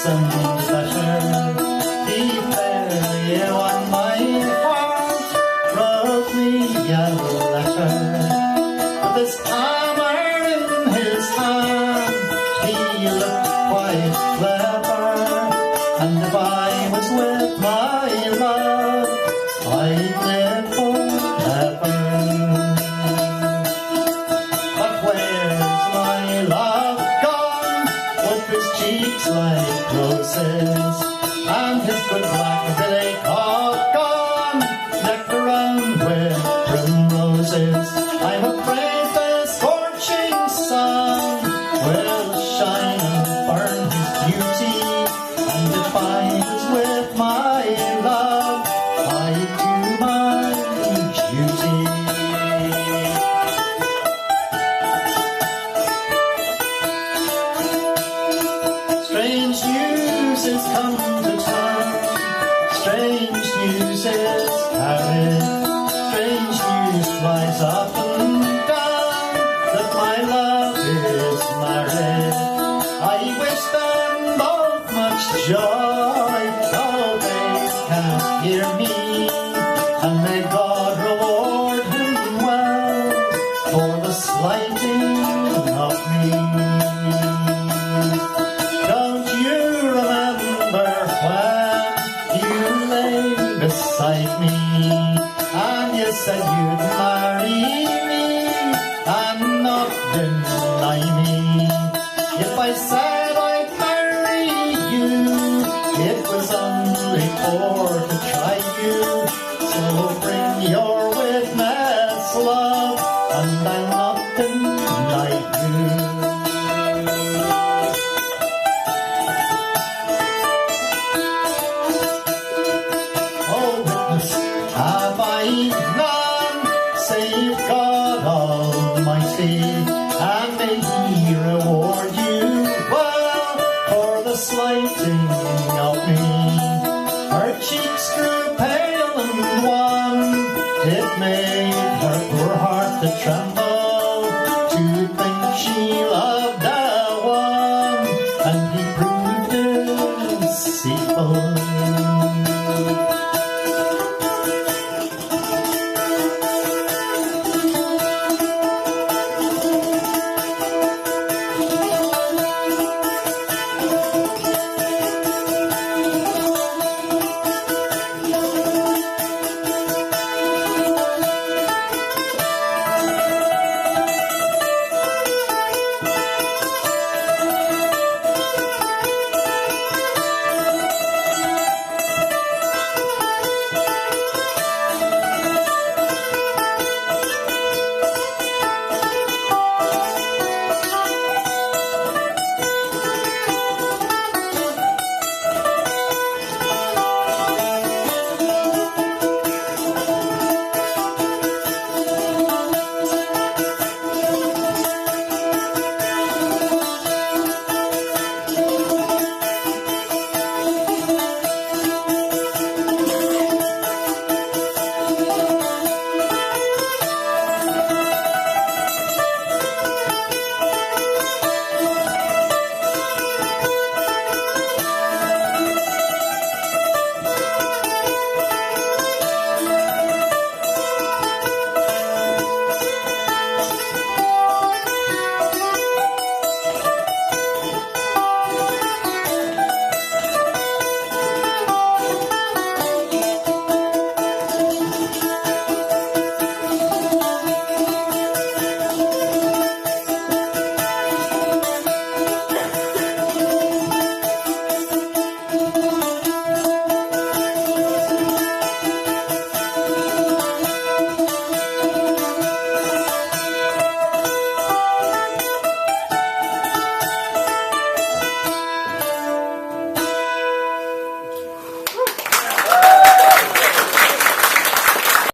and pleasure. He fairly won my heart, wrote me a letter. With his hammer in his hand, he looked quite clever. And if I was with my love, I'd live forever. But where's my love gone, with his cheeks like roses, and his good black billy cock gone, decked around with primroses? I'm afraid the scorching sun will shine and burn his beauty, and if I was with my love, I'd do my duty. Strange news is come to town, strange news is carried, strange news flies up and down, that my love is married. I wish them both much joy, though they can't hear me, and may God reward him well for the slighting of me. Don't you remember when you lay beside me, and you said you'd marry me and not deny me? If I said I'd marry you, it was only for to try you. So bring your witness, love, and I'll not deny you. Have I none, save God Almighty, and may He reward you well for the slighting of me. Her cheeks grew pale and wan, it made her poor heart to tremble, to think she loved a one, and he proved deceitful.